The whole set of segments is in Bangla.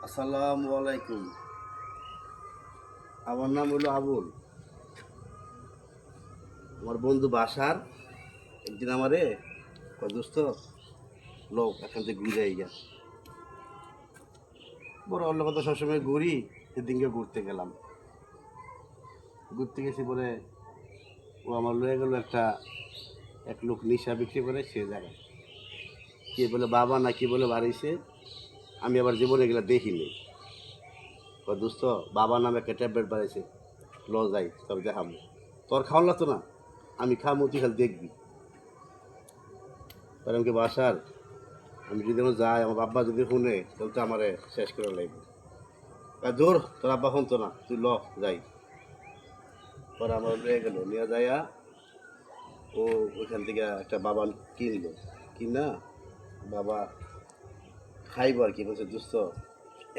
আসসালামু আলাইকুম। আমার নাম হলো আবুল। আমার বন্ধু বাসার একদিন আমারে কয় দোস্ত লোক এখান থেকে ঘুরে গিয়া বড় অন্য কথা সবসময় ঘুরি। সেদিনকে ঘুরতে গেলাম, ঘুরতে গেছি পরে ও আমার লয়ে গেল এক লোক নিশা বিক্রি করে সে জায়গায় কে বলে বাবা না কি বলে বাড়িছে। আমি আবার জীবনে গেলে দেখিনি। কয় দোস্ত বাবা নামে একটা ট্যাবলেট বাড়াইছে, ল যাই তবে দেখাবো। তোর খাওয়ান লাগতো না, আমি খামো, তুই খালি দেখবি। কারণ কি বাসার আমি যদি আমার যাই, আমার বাবা যদি শুনে তাহলে তো আমারে শেষ করে লাগবে। দূর, তোর আব্বা শুনতো না, তুই ল যাই। পরে আমার নিয়ে গেল, নিয়ে যাইয়া ও ওইখান থেকে একটা বাবা কিনলো, কিনা বাবা খাইব আর কি। বলছে দোস্ত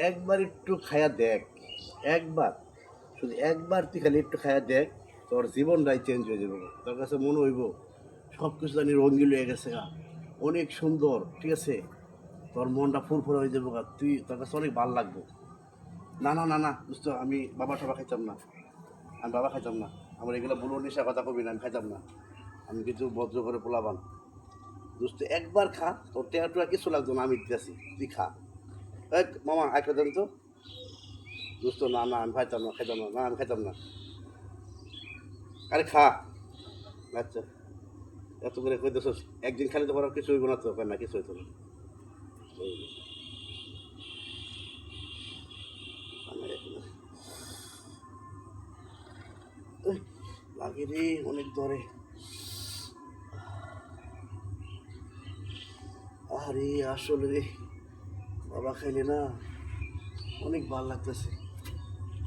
একবার একটু খায়া দেখ, একবার, শুধু একবার তুই খালি একটু খায়া দেখ, তোর জীবনটাই চেঞ্জ হয়ে যাবে। তোর কাছে মনে হইব সব কিছু জানি রঙিন হয়ে গেছে গা, অনেক সুন্দর, ঠিক আছে, তোর মনটা ফুরফুরা হয়ে যাবো গা, তুই তোর কাছে অনেক ভালো লাগবে। না না না না দোস্ত, আমি বাবা সবা খাইতাম না, আমি বাবা খাইতাম না, আমার এগুলো বলুন নেশা কথা কবি না, আমি খাইতাম না, আমি কিছু ভদ্র করে পোলাবান। দোস্ত একবার খা, তোর টেয়া টুয়া কিছু লাগতো না, আমি দিতেছি, তুই খা। এক মামা একটা দেন তো। দোস্ত না না আমি খাইতাম না, খাইতাম না, না আমি খাইতাম না। আরে খা। আচ্ছা, এত করে কইতেছ, একদিন খালি তো আর কিছু হইব না তো, না কিছু হইতো না। লাগে রে, অনেক ধরে। আরে আসলে রে, বাবা খাইলে না অনেক ভালো লাগতেছে,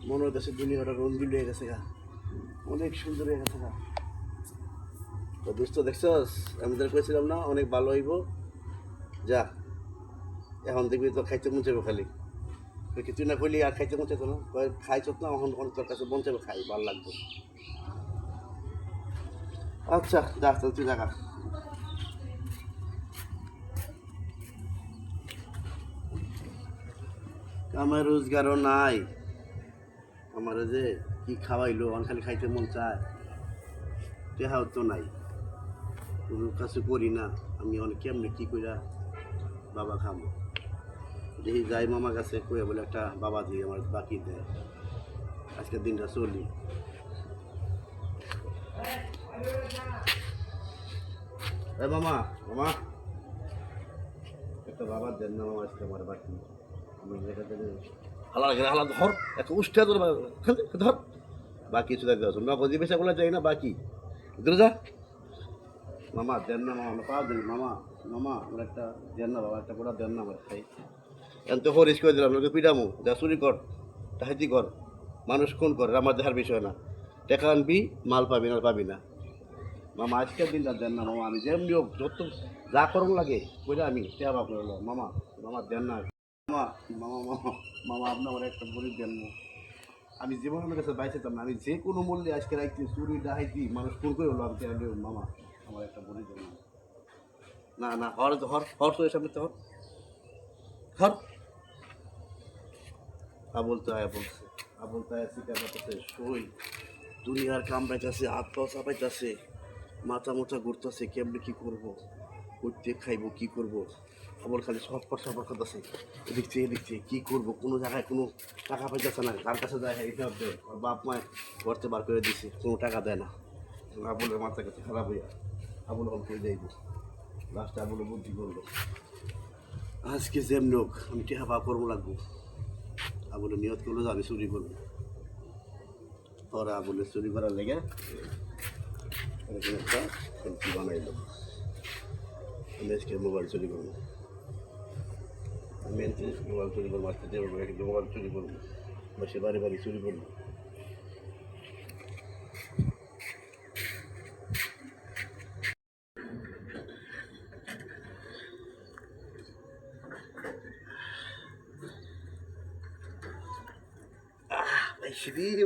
মনে হইতেছে দুনিয়াটা রঙিন হয়ে গেছে গা, অনেক সুন্দর হয়ে গেছে গা। তো দোস্ত দেখছস, আমি তোর কইছিলাম না অনেক ভালো হইব। যা, এখন দেখবি তো খাইতে মন চাইবো খালি। কি তুই না কইলি আর খাইতে মন চাইতো না, খাইছ না, এখন এখন তোর কাছে মন চাইবো, খাই ভালো লাগবে। আচ্ছা যা, চল তুই দেখা। আমার রোজগারও নাই, আমার যে কি খাওয়াইলো, আমি খালি খাইতে মন চায়, টেহাও তো নাই, কোনো কাছে করি না। আমি অনেক কেমনে কি কইরা বাবা খামো, দেখি যাই মামা কাছে কয়ে বলে একটা বাবা দিয়ে আমার বাকি দেয়, আজকের দিনটা চলি। মামা, মামা একটা বাবা দেন না মামা, আজকে আমার বাকি। আমি হালা লাগে হালা, ধর এত উষ্ঠা তোর ধর, বাকি চলে দেওয়া নগদি পেশাগুলো যাই না বাকি, দূরে যা। মামা দেন না মামা, পা দিন মামা, মামা আমার একটা দেন না বাবা, একটা গোটা দেন না আমার খাই। এখন তো হরিস করে দিলাম, লোকে পিটামু, যা চুরি কর তাহাইতি কর, মানুষ খুন কর, আমার দেখার বিষয় না। টাকা আনবি, মাল পাবি না, পাবি না। মামা আজকের দিনটা দেন না মামা, আমি যেমনি হোক যত যা করুন লাগে কইরা আমি টেবা করে মামা, মামা দেন না মামা, মামা মামা, মামা আপনি আমার একটা গরিব দেন না। আমি জীবনের কাছে বাইছেতাম না, আমি যে কোনো মূল্যে আজকে রাখছি, চুরি ডাহাইতি মানুষ খুন করে হলো, আমি মামা আমার একটা গরিব দেন না। না না, হর হর হর তো এসব হর হর। আবুল তো আয়া বলছে, আবুল তো আয়া শিকার করতেছে, সই দুনিয়ার কামড়াইতেছে, হাত পাও চাপাইতেছে, মাথা মোথা ঘুরতেছে, কেমনি কি করবো, করতে খাইবো কি করবো। আবার খালি সফর সফর করতেছে, এদিক থেকে কি করবো, কোনো জায়গায় কোনো টাকা পাইতেছে না, কার কাছে যায় হিসাব দেয়, ওর বাপ মায় করতে বার করে দিছে, কোনো টাকা দেয় না। আবুলের মাথা কাছে খারাপ হইয়া আবুল হল করে যাইব, লাস্টে আবুল বুদ্ধি করলো, আজকে যেমনি হোক আমি টেহা বা করবো লাগবো। আবুলে নিয়ত করলো যে আমি চুরি করবো, ওরা আবুলে চুরি করার লেগে এরকম একটা সেলফি বানাইলো। আমি আজকে মোবাইল চুরি করবো, আমি মোবাইল চুরি করবো, আজকে যে মোবাইল চুরি করবো, বসে বাড়ি বাড়ি চুরি করবো।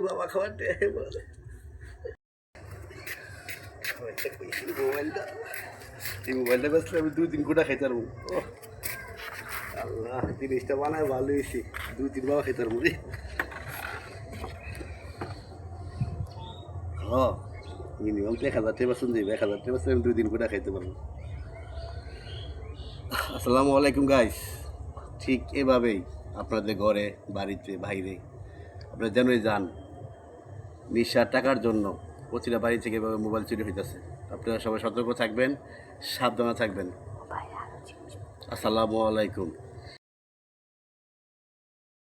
বাবা খাবার বলে মোবাইলটা, এই মোবাইলটা বেসলে আমি 2-3 গোটা খাইতে পারবো। আল্লাহ জিনিসটা বানায় ভালো হয়েছে, 2-3 বাবা খেতার মুড়ি। হ্যাঁ মিনিমাম তো 1,000 টাকা বাসন দিবে, 1,000 টাকা বাসন আমি 2 দিন করে খাইতে পারবো। আসসালামু আলাইকুম গাইস। ঠিক এভাবেই আপনাদের ঘরে বাড়িতে বাইরে আপনারা যেনই যান, নিশার টাকার জন্য প্রতিটা বাড়ি থেকে এভাবে মোবাইল চুরি হইতেছে। আপনারা সবাই সতর্ক থাকবেন, সাবধানে থাকবেন। আসসালামু আলাইকুম।